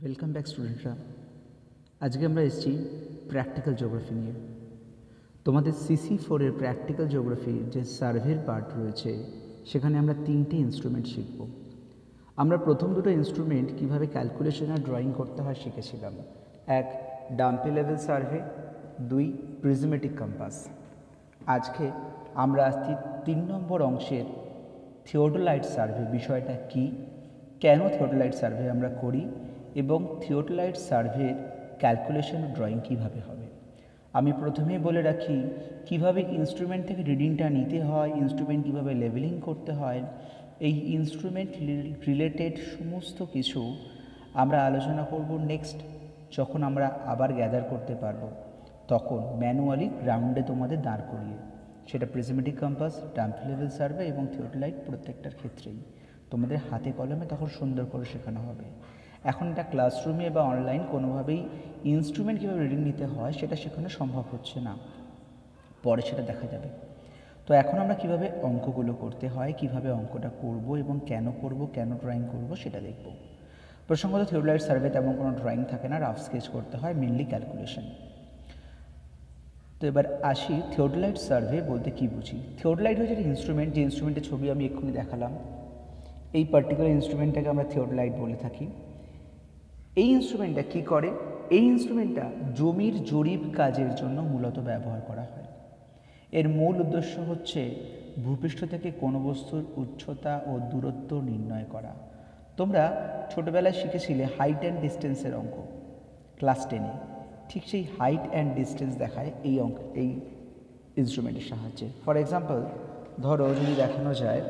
Welcome back স্টুডেন্টরা। আজকে আমরা এসেছি প্র্যাকটিক্যাল জিওগ্রাফি নিয়ে। তোমাদের CC4-এর প্র্যাকটিক্যাল জিওগ্রাফির যে সার্ভের পার্ট রয়েছে সেখানে আমরা 3টে ইনস্ট্রুমেন্ট শিখব। আমরা প্রথম দুটো ইনস্ট্রুমেন্ট কীভাবে ক্যালকুলেশন আর ড্রয়িং করতে হয় শিখেছিলাম। এক, ডাম্পি লেভেল সার্ভে, দুই, প্রিজমেটিক কম্পাস। আজকে আমরা আসছি 3 নম্বর অংশের থিওডোলাইট সার্ভে। বিষয়টা কি, কেন থিওডোলাইট সার্ভে আমরা করি এবং থিওডোলাইট সার্ভের ক্যালকুলেশন ও ড্রয়িং কীভাবে হবে। আমি প্রথমেই বলে রাখি কিভাবে ইনস্ট্রুমেন্ট থেকে রিডিংটা নিতে হয়, ইনস্ট্রুমেন্ট কীভাবে লেভেলিং করতে হয়, এই ইনস্ট্রুমেন্ট রিলেটেড সমস্ত কিছু আমরা আলোচনা করব নেক্সট, যখন আমরা আবার গ্যাদার করতে পারবো, তখন ম্যানুয়ালি গ্রাউন্ডে তোমাদের দাঁড় করিয়ে। সেটা prismatic compass, dumpy level survey এবং থিওডোলাইট প্রত্যেকটার ক্ষেত্রেই তোমাদের হাতে কলমে তখন সুন্দর করে শেখানো হবে। এখন এটা ক্লাসরুমে বা অনলাইন কোনোভাবেই ইনস্ট্রুমেন্ট কীভাবে রিডিং নিতে হয় সেটা শেখানো সম্ভব হচ্ছে না, পরে সেটা দেখা যাবে। তো এখন আমরা কিভাবে অঙ্কগুলো করতে হয়, কিভাবে অঙ্কটা করব এবং কেন ড্রয়িং করব সেটা দেখব। প্রসঙ্গত থিওডোলাইট সার্ভে তেমন কোনো ড্রয়িং থাকে না, রাফ স্কেচ করতে হয়, মেনলি ক্যালকুলেশন। তো এবার আসি থিওডোলাইট সার্ভে বলতে কী বুঝি। থিওডোলাইট হচ্ছে একটা ইনস্ট্রুমেন্ট, যে ইনস্ট্রুমেন্টের ছবি আমি এক্ষুনি দেখালাম। এই পার্টিকুলার ইনস্ট্রুমেন্টটাকে আমরা থিওডোলাইট বলে থাকি। এই ইনস্ট্রুমেন্টটা কী করে? এই ইনস্ট্রুমেন্টটা জমির জরিপ কাজের জন্য মূলত ব্যবহার করা হয়। এর মূল উদ্দেশ্য হচ্ছে ভূপৃষ্ঠ থেকে কোনো বস্তুর উচ্চতা ও দূরত্ব নির্ণয় করা। তোমরা ছোটোবেলায় শিখেছিলে হাইট অ্যান্ড ডিস্টেন্সের অঙ্ক ক্লাস 10-এ, ঠিক সেই হাইট অ্যান্ড ডিস্টেন্স দেখায় এই ইনস্ট্রুমেন্টের সাহায্যে। ফর এক্সাম্পল, ধরো যদি দেখানো যায়,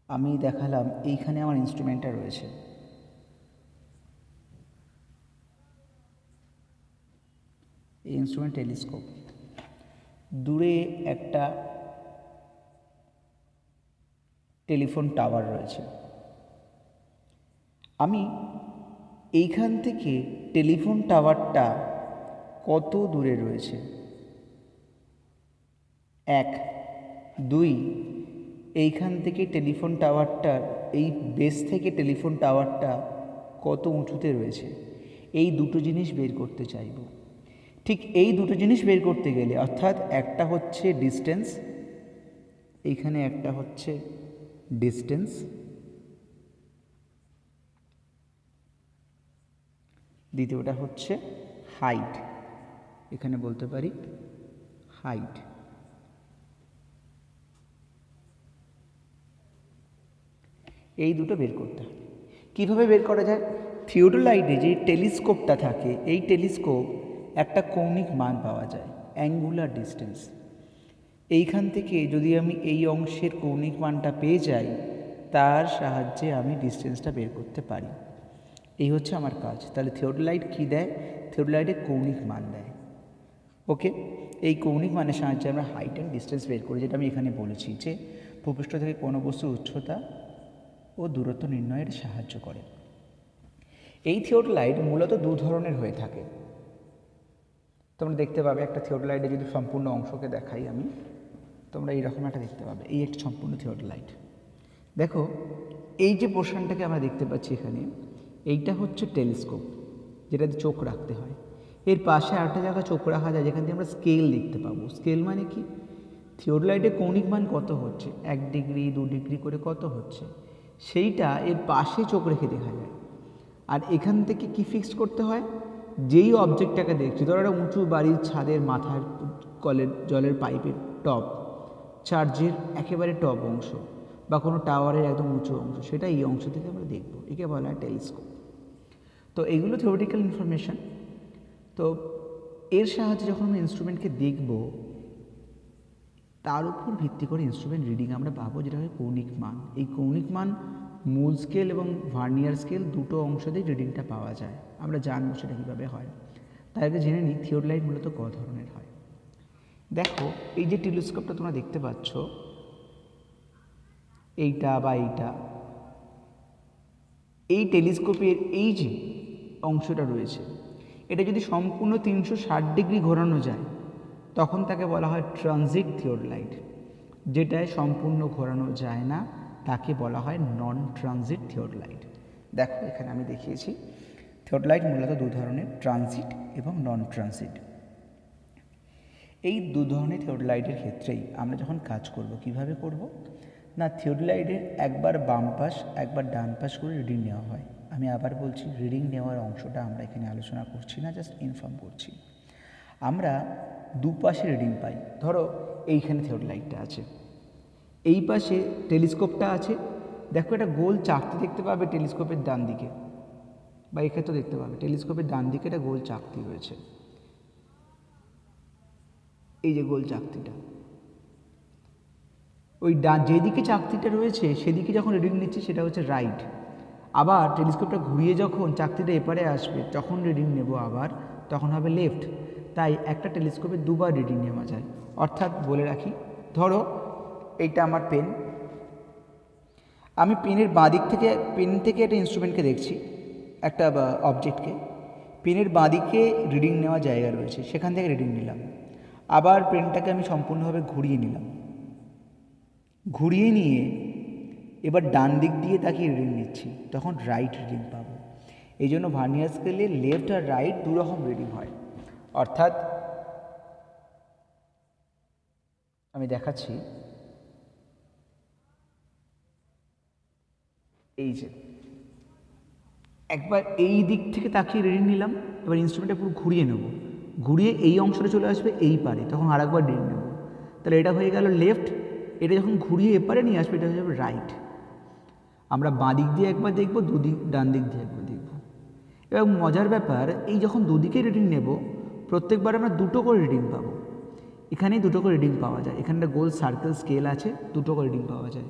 আমি দেখালাম এইখানে আমার ইনস্ট্রুমেন্টটা রয়েছে, এই ইনস্ট্রুমেন্ট টেলিস্কোপ। দূরে একটা টেলিফোন টাওয়ার রয়েছে। আমি এইখান থেকে টেলিফোন টাওয়ারটা কত দূরে রয়েছে, 1, 2, এইখান থেকে টেলিফোন টাওয়ারটার এই বেস থেকে টেলিফোন টাওয়ারটা কত উঁচুতে রয়েছে, এই দুটো জিনিস বের করতে চাইব। ঠিক এই দুটো জিনিস বের করতে গেলে, অর্থাৎ একটা হচ্ছে ডিস্টেন্স, এইখানে একটা হচ্ছে ডিস্টেন্স, দ্বিতীয়টা হচ্ছে হাইট, এখানে বলতে পারি হাইট। এই দুটো বের করতে হবে। কীভাবে বের করা যায়? থিওডোলাইটে যে টেলিস্কোপটা থাকে, এই টেলিস্কোপ একটা কৌণিক মান পাওয়া যায়, অ্যাঙ্গুলার ডিস্টেন্স। এইখান থেকে যদি আমি এই অংশের কৌণিক মানটা পেয়ে যাই, তার সাহায্যে আমি ডিস্টেন্সটা বের করতে পারি। এই হচ্ছে আমার কাজ। তাহলে থিওডোলাইট কী দেয়? থিওডোলাইটে কৌণিক মান দেয়। ওকে, এই কৌণিক মানের সাহায্যে আমরা হাইট অ্যান্ড ডিস্টেন্স বের করি, যেটা আমি এখানে বলেছি যে ভূপৃষ্ঠ থেকে কোনো বস্তুর উচ্চতা ও দূরত্ব নির্ণয়ের সাহায্য করে। এই থিওডোলাইট মূলত দু ধরনের হয়ে থাকে। তোমরা দেখতে পাবে একটা থিওডোলাইটে, যদি সম্পূর্ণ অংশকে দেখাই আমি, তোমরা এইরকম একটা দেখতে পাবে, এই একটা সম্পূর্ণ থিওডোলাইট। দেখো, এই যে পোর্শনটাকে আমরা দেখতে পাচ্ছি এখানে, এইটা হচ্ছে টেলিস্কোপ, যেটাতে চোখ রাখতে হয়। এর পাশে আরেকটা জায়গায় চোখ রাখা যায়, যেখান থেকে আমরা স্কেল দেখতে পাবো। স্কেল মানে কি? থিওডোলাইটে কৌণিক মান কত হচ্ছে, 1 ডিগ্রি 2 ডিগ্রি করে কত হচ্ছে, সেইটা এর পাশে চোখ রেখে দেখা যায়। আর এখান থেকে কি ফিক্স করতে হয়? যেই অবজেক্টটাকে দেখছি, ধরো একটা উঁচু বাড়ির ছাদের মাথার কলের জলের পাইপের টপ, চার্জের একেবারে টপ অংশ, বা কোনো টাওয়ারের একদম উঁচু অংশ, সেটা এই অংশ থেকে আমরা দেখব, একে বলা হয় টেলিস্কোপ। তো এইগুলো থিওরিটিক্যাল ইনফরমেশান। তো এর সাহায্যে যখন আমরা ইনস্ট্রুমেন্টকে দেখব, তার উপর ভিত্তি করে ইনস্ট্রুমেন্ট রিডিং আমরা পাবো, যেটা হয় কৌণিক মান। এই কৌণিক মান মূল স্কেল এবং ভার্নিয়ার স্কেল দুটো অংশতেই রিডিংটা পাওয়া যায়। আমরা জানবো সেটা কীভাবে হয়। তার আগে জেনে নিই থিওডোলাইট মূলত ক ধরনের হয়। দেখো, এই যে টেলিস্কোপটা তোমরা দেখতে পাচ্ছ, এইটা বা এইটা, এই টেলিস্কোপের এই যে অংশটা রয়েছে, এটা যদি সম্পূর্ণ 360 ডিগ্রি ঘোরানো যায়, তখন তাকে বলা হয় ট্রানজিট থিওডোলাইট। যেটায় সম্পূর্ণ ঘোরানো যায় না, তাকে বলা হয় নন ট্রানজিট থিওডোলাইট। দেখো এখানে আমি দেখিয়েছি থিওডোলাইট মূলত দু ধরনের, ট্রানজিট এবং নন ট্রানজিট। এই দু ধরনের থিওডোলাইটের ক্ষেত্রেই আমরা যখন কাজ করব কিভাবে করব না, থিওডোলাইটের একবার বাম পাশ একবার ডান পাশ করে রিডিং নেওয়া হয়। আমি আবার বলছি, রিডিং নেওয়ার অংশটা আমরা এখানে আলোচনা করছি না, জাস্ট ইনফর্ম করছি। আমরা দুপাশে রিডিং পাই। ধরো এইখানে থিওডোলাইটটা আছে, এই পাশে টেলিস্কোপটা আছে। দেখো একটা গোল চাকতি দেখতে পাবে টেলিস্কোপের ডান দিকে, বা এখানে তো দেখতে পাবে টেলিস্কোপের ডান দিকে একটা গোল চাকতি রয়েছে। এই যে গোল চাকতিটা, ওই যেদিকে চাকতিটা রয়েছে সেদিকে যখন রিডিং নিচ্ছি সেটা হচ্ছে রাইট। আবার টেলিস্কোপটা ঘুরিয়ে যখন চাকতিটা এপারে আসবে তখন রিডিং নেব আবার, তখন হবে লেফট। তাই একটা টেলিস্কোপে দুবার রিডিং নেওয়া যায়। অর্থাৎ বলে রাখি, ধরো এইটা আমার পেন, আমি পেনের বাঁ দিক থেকে পেন থেকে একটা ইনস্ট্রুমেন্টকে দেখছি, একটা অবজেক্টকে। পেনের বাঁ দিকে রিডিং নেওয়া জায়গা রয়েছে, সেখান থেকে রিডিং নিলাম। আবার পেনটাকে আমি সম্পূর্ণভাবে ঘুরিয়ে নিলাম, ঘুরিয়ে নিয়ে এবার ডান দিক দিয়ে তাকিয়ে রিডিং নিচ্ছি, তখন রাইট রিডিং পাবো। এই জন্য ভার্নিয়ার স্কেলে লেফট আর রাইট দু রকম রিডিং হয়। অর্থাৎ আমি দেখাচ্ছি, এই যে একবার এই দিক থেকে তাকিয়ে রিডিং নিলাম, এবার ইনস্ট্রুমেন্টটা পুরো ঘুরিয়ে নেব, ঘুরিয়ে এই অংশটা চলে আসবে এই পারে, তখন আর একবার রিডিং নেব। তাহলে এটা হয়ে গেল লেফট, এটা যখন ঘুরিয়ে এপারে নিয়ে আসবে এটা হয়ে যাবে রাইট। আমরা বাঁ দিক দিয়ে একবার দেখব, দুদিক ডান দিক দিয়ে একবার দেখব। এবং মজার ব্যাপার, এই যখন দুদিকে রিডিং নেব প্রত্যেকবার আমরা দুটো করে রিডিং পাবো। এখানেই দুটো করে রিডিং পাওয়া যায়, এখানটা গোল সার্কেল স্কেল আছে, দুটো করে রিডিং পাওয়া যায়।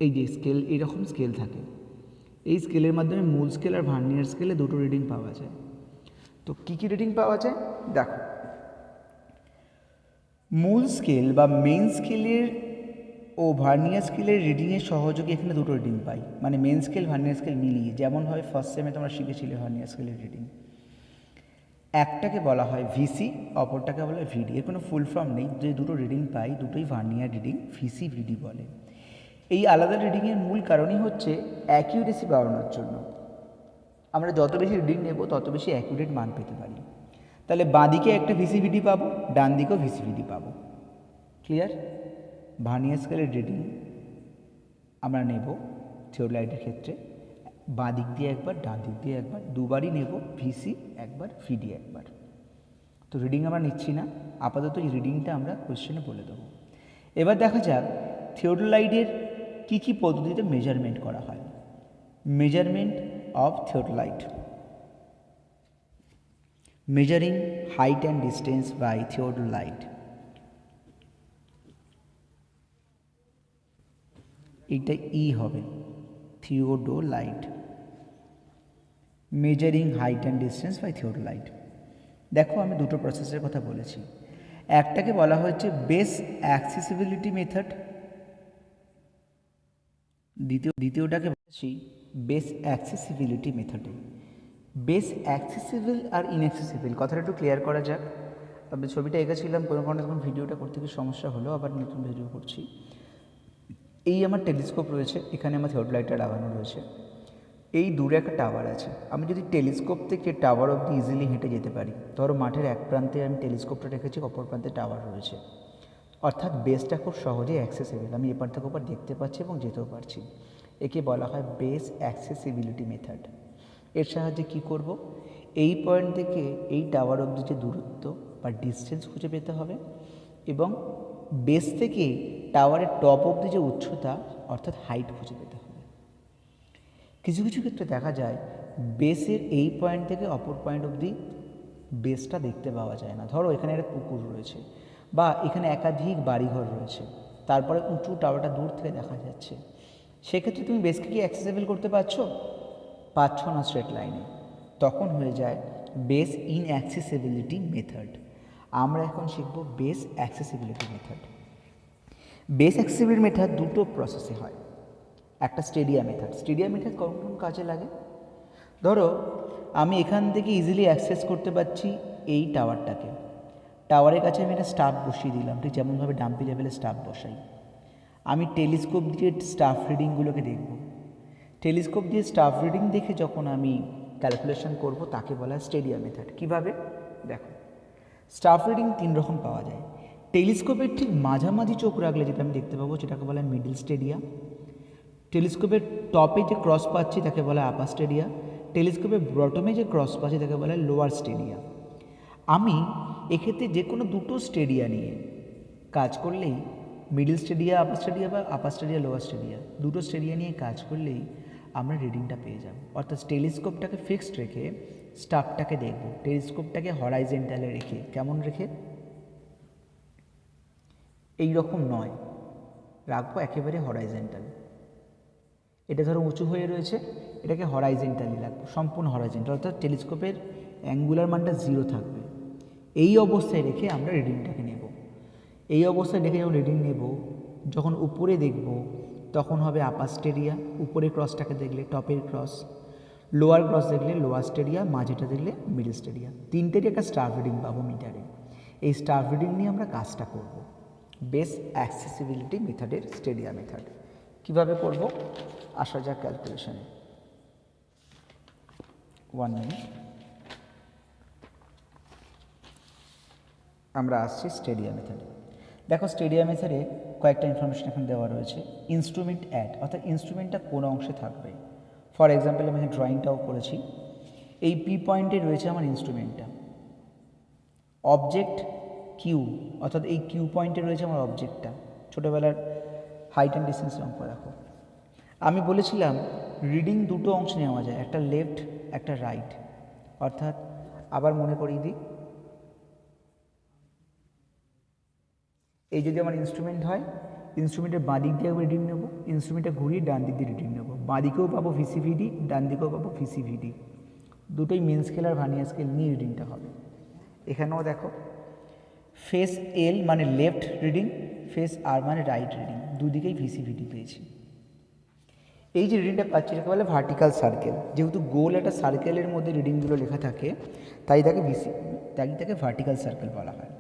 এই যে স্কেল, এইরকম স্কেল থাকে, এই স্কেলের মাধ্যমে মূল স্কেল আর ভার্নিয়ার স্কেলে দুটো রিডিং পাওয়া যায়। তো কী কী রিডিং পাওয়া যায় দেখো, মূল স্কেল বা মেইন স্কেলের ও ভার্নিয়ার স্কেলের রিডিংয়ের সহযোগী এখানে দুটো রিডিং পাই, মানে মেইন স্কেল ভার্নিয়ার স্কেল মিলিয়ে। যেমনভাবে ফার্স্ট সেমে তোমরা শিখেছিলে ভার্নিয়ার স্কেলের রিডিং, একটাকে বলা হয় ভিসি, অপরটাকে বলা হয় ভিডি। এর কোনো ফুল ফর্ম নেই, যে দুটো রিডিং পাই দুটোই ভার্নিয়ার রিডিং, ভিসি ভিডি বলে। এই আলাদা রিডিংয়ের মূল কারণই হচ্ছে অ্যাকিউরেসি বাড়ানোর জন্য। আমরা যত বেশি রিডিং নেব তত বেশি অ্যাকিউরেট মান পেতে পারি। তাহলে বাঁ দিকে একটা ভিসিভিডি পাবো, ডান দিকেও ভিসিভিডি পাবো। ক্লিয়ার? ভার্নিয়ার স্কেলের রিডিং আমরা নেব থিওডোলাইটের ক্ষেত্রে বাঁ দিক দিয়ে একবার, ডান দিক দিয়ে একবার, দুবারই নেব, ভিসি একবার, ভিডি একবার। তো রিডিং আমরা নিচ্ছি না, আপাতত এই রিডিংটা আমরা কোয়েশ্চেনে বলে দেবো। এবার দেখা যাক থিওডোলাইটের কী কী পদ্ধতিতে মেজারমেন্ট করা হয়। Measurement of theodolite. Measuring height and distance by theodolite. এটা ই হবে, theodolite. Measuring height and distance by theodolite. দেখো আমি দুটো প্রসেসের কথা বলেছি, একটাকে বলা হচ্ছে বেস অ্যাক্সেসিবিলিটি মেথড, দ্বিতীয়টাকে বলছি বেস অ্যাক্সেসিবিলিটি মেথডে। বেস অ্যাক্সেসিবল আর ইনঅ্যাক্সেসিবল কথাটা একটু ক্লিয়ার করা যাক। আমি ছবিটা এঁকেছিলাম, কোনো কারণে তখন ভিডিওটা করতে গিয়ে সমস্যা হলো, আবার নতুন ভিডিও করছি। এই আমার টেলিস্কোপ রয়েছে, এখানে আমার থিওডোলাইটটা লাগানো রয়েছে, এই দূরে একটা টাওয়ার আছে। আমি যদি টেলিস্কোপ থেকে টাওয়ার অবধি ইজিলি হেঁটে যেতে পারি, ধরো মাঠের এক প্রান্তে আমি টেলিস্কোপটা রেখেছি, অপর প্রান্তে টাওয়ার রয়েছে, অর্থাৎ বেসটা খুব সহজেই অ্যাক্সেসেবল, আমি এপার থেকে ওপার দেখতে পাচ্ছি এবং যেতেও পারছি। একে বলা হয় বেস অ্যাক্সেসিবিলিটি মেথড। এর সাহায্যে কি করব, এই পয়েন্ট থেকে এই টাওয়ার অবধি যে দূরত্ব বা ডিস্টেন্স খুঁজে পেতে হবে, এবং বেস থেকে টাওয়ারের টপ অবধি যে উচ্চতা অর্থাৎ হাইট খুঁজে পেতে হবে। কিছু কিছু ক্ষেত্রে দেখা যায় বেসের এই পয়েন্ট থেকে অপর পয়েন্ট অবধি বেসটা দেখতে পাওয়া যায় না। ধরো এখানে একটা পুকুর রয়েছে বা এখানে একাধিক বাড়িঘর রয়েছে, তারপরে উঁচু টাওয়ারটা দূর থেকে দেখা যাচ্ছে, সেক্ষেত্রে তুমি বেসকে কি অ্যাক্সেসেবল করতে পারছ না স্ট্রেট লাইনে, তখন হয়ে যায় বেস ইনঅ্যাক্সেসিবিলিটি মেথড। আমরা এখন শিখব base accessibility method. Base accessibility method দুটো প্রসেসে হয়, একটা স্টেডিয়া মেথড। স্টেডিয়া মেথড কোন কোন কাজে লাগে, ধরো আমি এখান থেকে ইজিলি অ্যাক্সেস করতে পারছি এই টাওয়ারটাকে, টাওয়ারের কাছে আমি একটা স্টাফ বসিয়ে দিলাম, ঠিক যেমনভাবে ডাম্পি লেভেলে স্টাফ বসাই। আমি টেলিস্কোপ দিয়ে স্টাফ রিডিংগুলোকে দেখব। টেলিস্কোপ দিয়ে স্টাফ রিডিং দেখে যখন আমি ক্যালকুলেশন করব তাকে বলা হয় স্টেডিয়া মেথড। কীভাবে? দেখো, স্টাফ রিডিং 3 রকম পাওয়া যায়। টেলিস্কোপের ঠিক মাঝামাঝি চোখ রাখলে যেটা আমি দেখতে পাবো সেটাকে বলা হয় মিডল স্টেডিয়া। টেলিস্কোপের টপে যে ক্রস পাচ্ছি তাকে বলা হয় আপার স্টেডিয়া। টেলিস্কোপের বটমে যে ক্রস পাচ্ছি তাকে বলা হয় লোয়ার স্টেডিয়া। আমি এক্ষেত্রে যে কোনো দুটো স্টেডিয়া নিয়ে কাজ করলেই, মিডল স্টেডিয়া আপার স্টেডিয়া বা আপার স্টেডিয়া লোয়ার স্টেডিয়া, দুটো স্টেডিয়া নিয়ে কাজ করলেই আমরা রিডিংটা পেয়ে যাব। অর্থাৎ টেলিস্কোপটাকে ফিক্সড রেখে স্টাফটাকে দেখব। টেলিস্কোপটাকে হরাইজেন্টালে রেখে, কেমন রেখে? এই রকম নয়, রাখবো একেবারে হরাইজেন্টাল। এটা ধরো উঁচু হয়ে রয়েছে, এটাকে হরাইজেন্টালি রাখবো, সম্পূর্ণ হরাইজেন্টাল, অর্থাৎ টেলিস্কোপের অ্যাঙ্গুলার মানটা 0 থাকবে। এই অবস্থায় রেখে আমরা রিডিংটাকে নেব। এই অবস্থায় রেখে যখন রিডিং নেব, যখন উপরে দেখব তখন হবে আপার স্টেডিয়া, উপরে ক্রসটাকে দেখলে টপের ক্রস, লোয়ার ক্রস দেখলে লোয়ার স্টেডিয়া, মাঝেটা দেখলে মিডল স্টেডিয়া। তিনটেরই একটা স্টার রিডিং পাবো মিটারে। এই স্টার রিডিং নিয়ে আমরা কাজটা করব বেস্ট অ্যাক্সেসিবিলিটি মেথডের স্টেডিয়া মেথড। কীভাবে করব? আসা যাক ক্যালকুলেশনে। 1 মিনিট, আমরা আসছি স্টেডিয়া মেথডে। দেখো, স্টেডিয়া মেথডে কয়েকটা ইনফরমেশন এখন দেওয়া রয়েছে। ইনস্ট্রুমেন্ট অ্যাড, অর্থাৎ ইনস্ট্রুমেন্টটা কোন অংশে থাকবে। ফর এক্সাম্পল আমি ড্রয়িংটাও করেছি। এই পি পয়েন্টে রয়েছে আমার ইনস্ট্রুমেন্টটা। অবজেক্ট কিউ, অর্থাৎ এই কিউ পয়েন্টে রয়েছে আমার অবজেক্টটা। ছোটোবেলার হাইট অ্যান্ড ডিস্টেন্স অঙ্ক দেখো। আমি বলেছিলাম রিডিং দুটো অংশ নেওয়া যায়, একটা লেফট একটা রাইট। অর্থাৎ আবার মনে করিয়ে দিই, এই যদি আমার ইনস্ট্রুমেন্ট হয়, ইনস্ট্রুমেন্টের বাঁ দিক দিয়ে রিডিং নেব, ইনস্ট্রুমেন্টটা ঘুরিয়ে ডান দিক দিয়ে রিডিং নেব। বাঁ দিকেও পাবো ভিসিভিডি, ডান দিকেও পাবো ভিসিভিডি। দুটোই মেন স্কেল আর ভার্নিয়ার স্কেল নিয়ে রিডিংটা হবে। এখানেও দেখো, ফেস এল মানে লেফট রিডিং, ফেস আর মানে রাইট রিডিং, দুদিকেই ভিসিভিডি পেয়েছি। এই যে রিডিংটা পাচ্ছি এটাকে বলে ভার্টিক্যাল সার্কেল। যেহেতু গোল একটা সার্কেলের মধ্যে রিডিংগুলো লেখা থাকে, তাই তাকে ভার্টিক্যাল সার্কেল বলা হয়।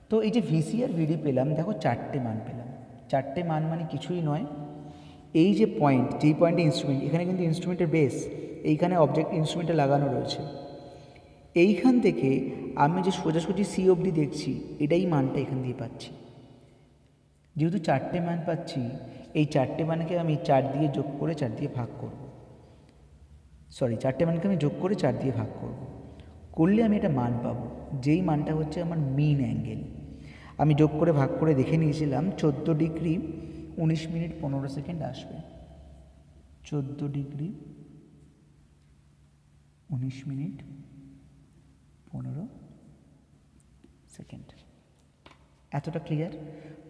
তো এই যে ভিসি আর ভিডি পেলাম, দেখো 4টে মান পেলাম। 4টে মান মানে কিছুই নয়, এই যে পয়েন্ট, যেই পয়েন্টে ইনস্ট্রুমেন্ট, এখানে কিন্তু ইনস্ট্রুমেন্টের বেস, এইখানে অবজেক্ট ইনস্ট্রুমেন্টে লাগানো রয়েছে। এইখান থেকে আমি যে সোজাসুজি সি অবধি দেখছি, এটাই মানটা এখান দিয়ে পাচ্ছি। যেহেতু 4টে মান পাচ্ছি, এই 4টে মানকে আমি 4 দিয়ে যোগ করে 4 দিয়ে ভাগ করব। 4টে মানকে আমি যোগ করে 4 দিয়ে ভাগ করব। করলে আমি একটা মান পাবো, যেই মানটা হচ্ছে আমার মিন অ্যাঙ্গেল। আমি যোগ করে ভাগ করে দেখে নিয়েছিলাম 14 ডিগ্রি 19 মিনিট 15 সেকেন্ড আসবে। 14 ডিগ্রি 19 মিনিট 15 সেকেন্ড। এতটা ক্লিয়ার?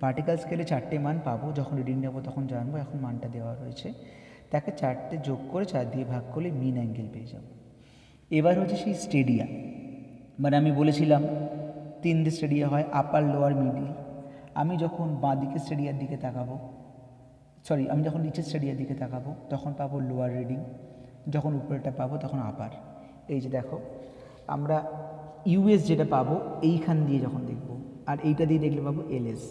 ভার্টিক্যাল স্কেলে 4টে মান পাবো, যখন রিডিং নেবো তখন জানবো। এখন মানটা দেওয়া রয়েছে, তাকে 4টে যোগ করে 4 দিয়ে ভাগ করলে মিন অ্যাঙ্গেল পেয়ে যাব। এবার হচ্ছে সেই স্টেডিয়া, মানে আমি বলেছিলাম 3 স্টেডিয়া হয়, আপার লোয়ার মিডিল। আমি যখন বাঁ দিকে স্টেডিয়ার দিকে তাকাবো, আমি যখন নিচের স্টেডিয়ার দিকে তাকাবো তখন পাবো লোয়ার রিডিং, যখন উপরেটা পাবো তখন আপার। এই যে দেখো, আমরা ইউএস যেটা পাবো এইখান দিয়ে যখন দেখব, আর এইটা দিয়ে দেখলে পাবো এলএস,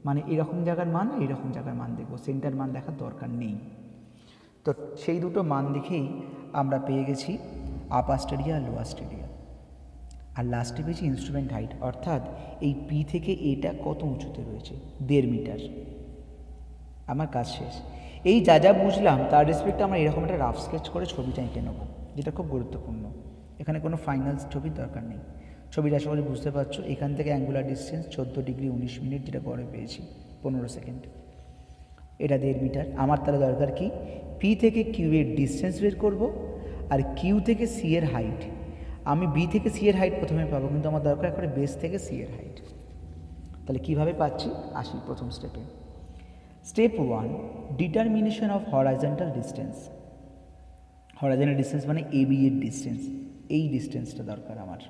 মানে এরকম জায়গার মান এইরকম জায়গার মান দেখবো, সেন্টার মান দেখার দরকার নেই। তো সেই দুটো মান দেখেই আমরা পেয়ে গেছি আপার স্টেডিয়া আর লোয়ার স্টেডিয়া। আর লাস্টে পেয়েছি ইনস্ট্রুমেন্ট হাইট, অর্থাৎ এই পি থেকে এটা কত উঁচুতে রয়েছে, 1.5 মিটার। আমার কাজ শেষ। এই যা যা বুঝলাম তার রেসপেক্টে আমরা এরকম একটা রাফ স্কেচ করে ছবিটা এঁকে নেবো, যেটা খুব গুরুত্বপূর্ণ। এখানে কোনো ফাইনাল ছবির দরকার নেই। ছবিটা আশা করি বুঝতে পারছো। এখান থেকে অ্যাঙ্গুলার ডিস্টেন্স 14 ডিগ্রি 19 মিনিট, যেটা গড়ে পেয়েছি 15 সেকেন্ড। এটা 1.5 মিটার। আমার তাহলে দরকার কি, পি থেকে কিউ এর ডিস্টেন্স বের করব, আর কিউ থেকে সি এর হাইট। আমি বি থেকে সি এর হাইট প্রথমে পাবো, কিন্তু আমার দরকার করে বেস থেকে সি এর হাইট। তাহলে কীভাবে পাচ্ছি, আসি প্রথম স্টেপে। Step 1, determination of horizontal distance. Horizontal distance মানে এবি এর ডিস্টেন্স, এই ডিস্টেন্সটা দরকার আমার।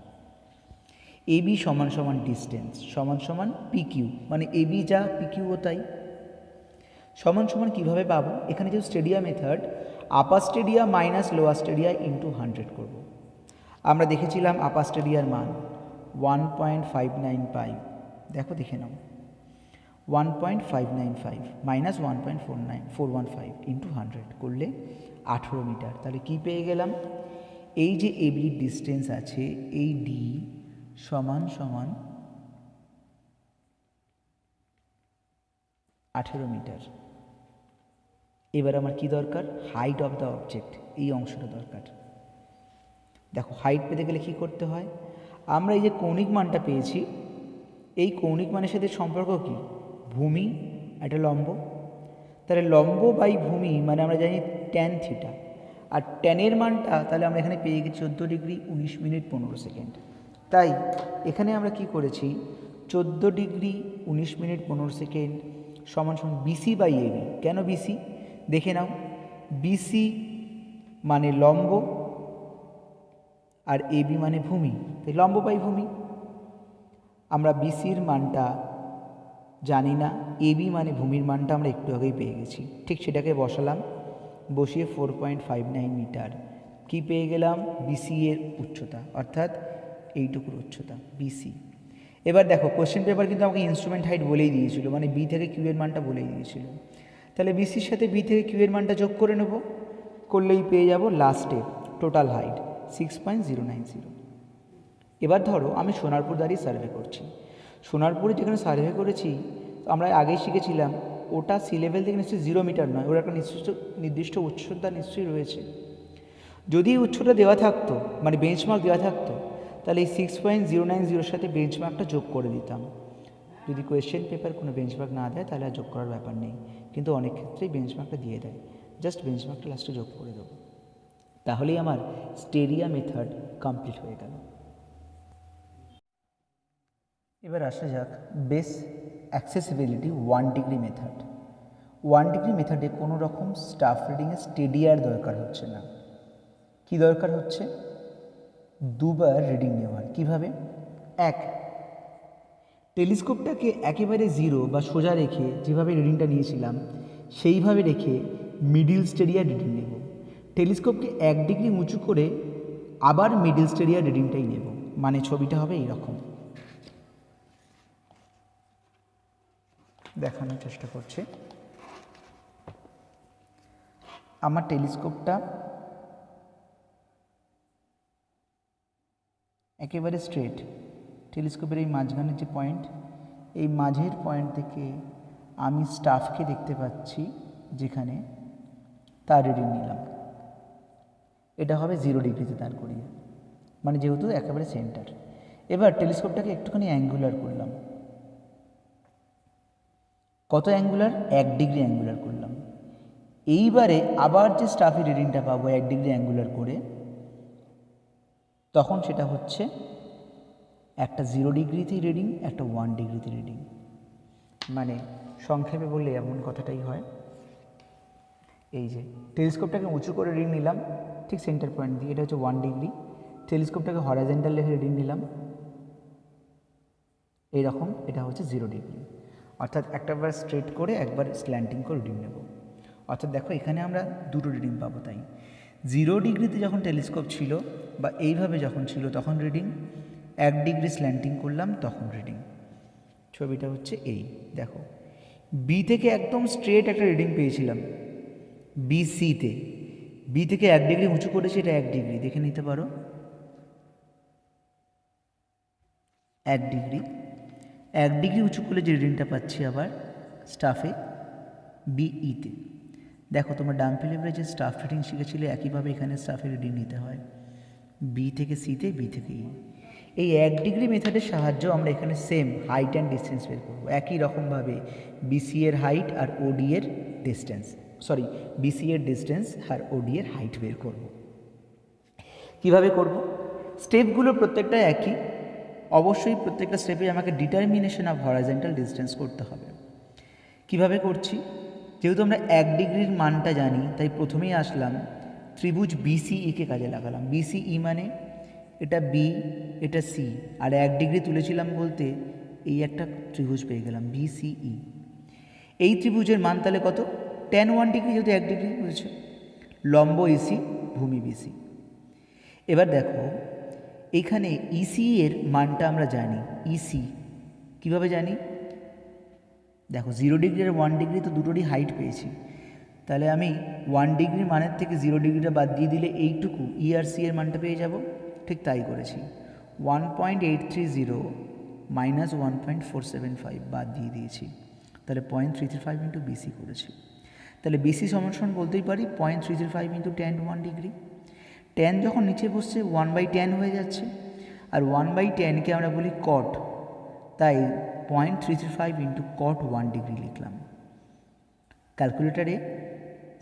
এবি সমান সমান ডিস্টেন্স সমান সমান পিকিউ, মানে এবি যা পিকিউও তাই। সমান সমান কীভাবে পাবো, এখানে যেহেতু stadia method, upper stadia minus lower stadia into 100 করব। আমরা দেখেছিলাম আপার স্টেডিয়ার মান 1.595, দেখো দেখে নাও 1.595 মাইনাস 1.415 ইন্টু 100 করলে 18 মিটার। তাহলে কি পেয়ে গেলাম, এই যে এবির ডিস্টেন্স আছে এই ডি সমান সমান 18 মিটার। এবার আমার কি দরকার, হাইট অফ দ্য অবজেক্ট, এই অংশটা দরকার। দেখো হাইট পেতে গেলে কী করতে হয়, আমরা এই যে কৌণিক মানটা পেয়েছি, এই কৌণিক মানের সাথে সম্পর্ক কি, ভূমি একটা লম্ব, তাহলে লম্ব বাই ভূমি মানে আমরা জানি ট্যান থিটা, আর ট্যানের মানটা তাহলে আমরা এখানে পেয়ে গেছি 14 ডিগ্রি 19 মিনিট 15 সেকেন্ড। তাই এখানে আমরা কি করেছি, 14 ডিগ্রি 19 মিনিট 15 সেকেন্ড সমান সমান বিসি বাই এবি। কেন বিসি দেখে নাও, বিসি মানে লম্ব আর এবি মানে ভূমি, তাই লম্ব বাই ভূমি। আমরা বিসির মানটা জানি না, এবি মানে ভূমির মানটা আমরা একটু আগেই পেয়ে গেছি, ঠিক সেটাকে বসালাম, বসিয়ে 4.59 মিটার কি পেয়ে গেলাম, বিসি এর উচ্চতা, অর্থাৎ এইটুকুর উচ্চতা বিসি। এবার দেখো কোশ্চেন পেপার কিন্তু আমাকে ইনস্ট্রুমেন্ট হাইট বলেই দিয়েছিল, মানে বি থেকে কিউ এর মানটা বলেই দিয়েছিল। তাহলে বিসির সাথে বি থেকে কিউ এর মানটা যোগ করে নেব, করলেই পেয়ে যাব লাস্টে টোটাল হাইট 6.090। এবার ধরো আমি সোনারপুর দাঁড়িয়ে সার্ভে করছি, সোনারপুরে যেখানে সার্ভে করেছি আমরা আগেই শিখেছিলাম ওটা সি লেভেল থেকে নিশ্চয়ই 0 মিটার নয়, ওর একটা নির্দিষ্ট উচ্চতা নিশ্চয়ই রয়েছে। যদি এই উচ্চতা দেওয়া থাকতো মানে বেঞ্চমার্ক দেওয়া থাকতো, তাহলে এই 6.090 সাথে বেঞ্চমার্কটা যোগ করে দিতাম। যদি কোয়েশ্চেন পেপার কোনো বেঞ্চমার্ক না দেয় তাহলে আর যোগ করার ব্যাপার নেই, কিন্তু অনেক ক্ষেত্রেই বেঞ্চমার্কটা দিয়ে দেয়, জাস্ট বেঞ্চমার্কটা লাস্টে যোগ করে দেবো, তাহলেই আমার স্টেরিয়া মেথড কমপ্লিট হয়ে গেল। এবার আসা যাক base accessibility 1 degree method. 1 degree মেথডে কোনো রকম স্টাফ রিডিংয়ে স্টেডিয়ার দরকার হচ্ছে না। কি দরকার হচ্ছে, দুবার রিডিং নেওয়ার। কিভাবে, এক, টেলিস্কোপটাকে একেবারে জিরো বা সোজা রেখে যেভাবে রিডিংটা নিয়েছিলাম সেইভাবে রেখে মিডিল স্টেরিয়া রিডিং নেব। টেলিস্কোপকে 1 ডিগ্রি উঁচু করে আবার মিডিল স্টেরিয়া রিডিংটাই নেব, মানে ছবিটা হবে এইরকম। দেখানোর চেষ্টা করছি, আমার টেলিস্কোপটা একেবারে স্ট্রেট, টেলিস্কোপের এই মাঝখানের যে পয়েন্ট, এই মাঝের পয়েন্ট থেকে আমি স্টাফকে দেখতে পাচ্ছি যেখানে, তার রিডিং নিলাম। এটা হবে 0 ডিগ্রিতে দাঁড় করিয়ে, মানে যেহেতু একেবারে সেন্টার। এবার টেলিস্কোপটাকে একটুখানি অ্যাঙ্গুলার করলাম। কত অ্যাঙ্গুলার, 1 ডিগ্রি অ্যাঙ্গুলার করলাম। এইবারে আবার যে স্টাফি রিডিংটা পাবো 1 ডিগ্রি অ্যাঙ্গুলার করে, তখন সেটা হচ্ছে একটা 0 ডিগ্রিতেই রিডিং, একটা 1 ডিগ্রিতে রিডিং। মানে সংক্ষেপে বললে এমন কথাটাই হয়, এই যে টেলিস্কোপটাকে উঁচু করে রিডিং নিলাম ঠিক সেন্টার পয়েন্ট দিয়ে, এটা হচ্ছে 1 ডিগ্রি। টেলিস্কোপটাকে হরাইজন্টাল রেখে রিডিং নিলাম এইরকম, এটা হচ্ছে 0 ডিগ্রি। অর্থাৎ একটাবার স্ট্রেট করে একবার স্ল্যান্টিং করে রিডিং নেব। অর্থাৎ দেখো এখানে আমরা দুটো রিডিং পাবো। তাই 0 ডিগ্রিতে যখন টেলিস্কোপ ছিল বা এইভাবে যখন ছিল তখন রিডিং, 1 ডিগ্রি স্ল্যান্টিং করলাম তখন রিডিং। ছবিটা হচ্ছে এই, দেখো বি থেকে একদম স্ট্রেট একটা রিডিং পেয়েছিলাম বিসিতে, বি থেকে 1 ডিগ্রি উঁচু করেছি, এটা 1 ডিগ্রি, দেখে নিতে পারো 1 ডিগ্রি। 1 ডিগ্রি উঁচু করলে যে রিডিংটা পাচ্ছি আবার স্টাফে বিইতে। দেখো তোমরা ডাম্পি লেভেলে যে স্টাফ রিডিং শিখেছিলে একইভাবে এখানে স্টাফের রিডিং নিতে হয়, বি থেকে সিতে, বি থেকে ই। এই 1 ডিগ্রি মেথডের সাহায্যে আমরা এখানে সেম হাইট অ্যান্ড ডিস্টেন্স বের করবো, একই রকমভাবে বিসি এর হাইট আর ওডি এর ডিস্টেন্স, বিসি এর ডিস্টেন্স আর ওডি এর হাইট বের করব। কিভাবে করব, স্টেপগুলো প্রত্যেকটা একই, অবশ্যই প্রত্যেকটা স্টেপে আমাকে ডিটারমিনেশন অফ হরাইজন্টাল ডিস্টেন্স করতে হবে। কিভাবে করছি, যেহেতু আমরা 1 ডিগ্রির মানটা জানি তাই প্রথমেই আসলাম ত্রিভুজ বিসিইকে কাজে লাগালাম। বিসিই মানে এটা বি, এটা সি, আর 1 ডিগ্রি তুলেছিলাম বলতে এই একটা ত্রিভুজ পেয়ে গেলাম বিসিই। এই ত্রিভুজের মান তাহলে কত, tan 1 ডিগ্রি, যেহেতু 1 ডিগ্রি বুঝেছো, লম্ব ইসি, ভূমি বিসি। এবার দেখো এখানে ইসি এর মানটা আমরা জানি, ইসি কিভাবে জানি, দেখো 0 ডিগ্রি আর 1 ডিগ্রি তো দুটোরই হাইট পেয়েছি, তাহলে আমি 1 ডিগ্রি মানের থেকে 0 ডিগ্রিটা বাদ দিয়ে দিলে এইটুকু ই আর সি এর মানটা পেয়ে যাব। ঠিক তাই করেছি, 1.830 মাইনাস 1.475 বাদ দিয়ে দিয়েছি, তাহলে 0.335 ইন্টু বিসি করেছি। তাহলে বিসি সমান বলতেই পারি 0.335 ইন্টু ট্যান 1 ডিগ্রি। ট্যান যখন নিচে বসছে 1/10 হয়ে যাচ্ছে, আর 1/10কে আমরা বলি কট, তাই 0.335 ইন্টু কট 1 ডিগ্রি লিখলাম। ক্যালকুলেটারে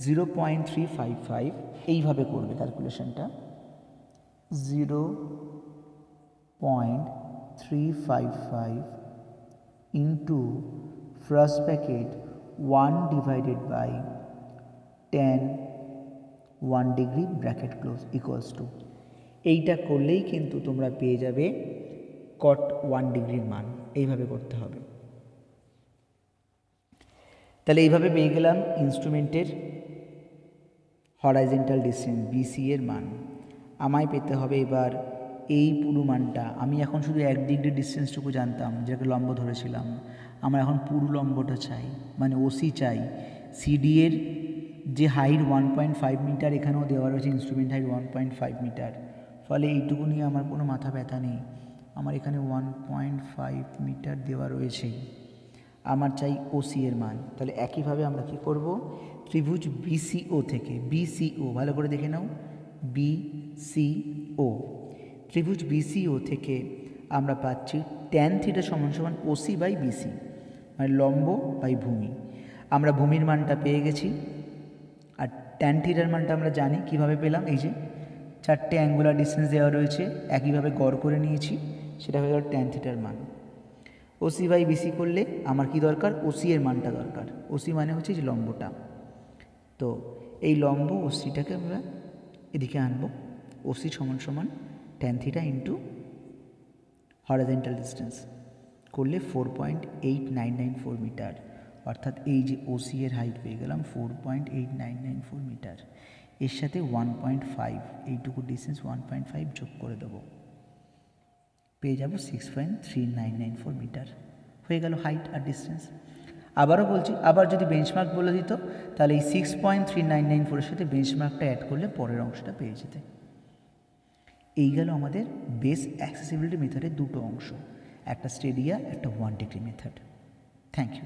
0.355 এইভাবে করবে ক্যালকুলেশনটা, 0.355 into first bracket 1 divided by tan 1 degree bracket close equals to, এইটা করলেই কিন্তু তোমরা পেয়ে যাবে কট 1 ডিগ্রির মান। এইভাবে করতে হবে। তাহলে এইভাবে পেয়ে গেলাম ইনস্ট্রুমেন্টের হরাইজেন্টাল ডিসটেন্স বিসি এর মান। আমায় পেতে হবে এবার এই পুরো মানটা। আমি এখন শুধু 1 ডিগ্রি ডিস্টেন্সটুকু জানতাম, যেটাকে লম্ব ধরেছিলাম। আমার এখন পুরো লম্বটা চাই, মানে ওসি চাই। সিডি এর যে হাইট 1.5 মিটার, এখানেও দেওয়া রয়েছে ইনস্ট্রুমেন্ট হাইট 1.5 মিটার, ফলে এইটুকু নিয়ে আমার কোনো মাথা ব্যথা নেই। আমার এখানে 1.5 মিটার দেওয়া রয়েছে, আমার চাই ওসি এর মান। তাহলে একইভাবে আমরা কি করব, ত্রিভুজ বিসিও থেকে, বিসিও ভালো করে দেখে নাও, বিসিও, ত্রিভুজ বিসিও থেকে আমরা পাচ্ছি ট্যান থিটা সমান সমান ওসি বাই বিসি, মানে লম্ব বাই ভূমি। আমরা ভূমির মানটা পেয়ে গেছি, আর ট্যান থিটার মানটা আমরা জানি। কিভাবে পেলাম, এই যে 4টে অ্যাঙ্গুলার ডিস্টেন্স দেওয়া রয়েছে, একইভাবে গড় করে নিয়েছি, সেটা হয়ে গেল ট্যান থিটার মান। ওসি বাই বিসি করলে আমার কি দরকার, ওসি এর মানটা দরকার। ওসি মানে হচ্ছে যে লম্বটা, তো এই লম্ব ওসিটাকে আমরা এদিকে আনবো। ওসি সমান সমান tan theta into horizontal distance করলে 4.8994 মিটার, অর্থাৎ এই যে ওসি এর হাইট পেয়ে গেলাম 4.8994 মিটার। এর সাথে 1.5, এইটুকু ডিস্টেন্স 1.5 যোগ করে দেবো, পেয়ে যাব 6.3994 মিটার। হয়ে গেল হাইট আর ডিস্টেন্স। আবারও বলছি, আবার যদি বেঞ্চমার্ক বলে দিত, তাহলে এই 6.3994-এর সাথে বেঞ্চমার্কটা অ্যাড করলে পরের অংশটা পেয়ে যেতে। এই গেল আমাদের বেস অ্যাক্সেসিবিলিটি মেথডের দুটো অংশ, একটা স্টেডিয়া, একটা 1 ডিগ্রি মেথড। Thank you.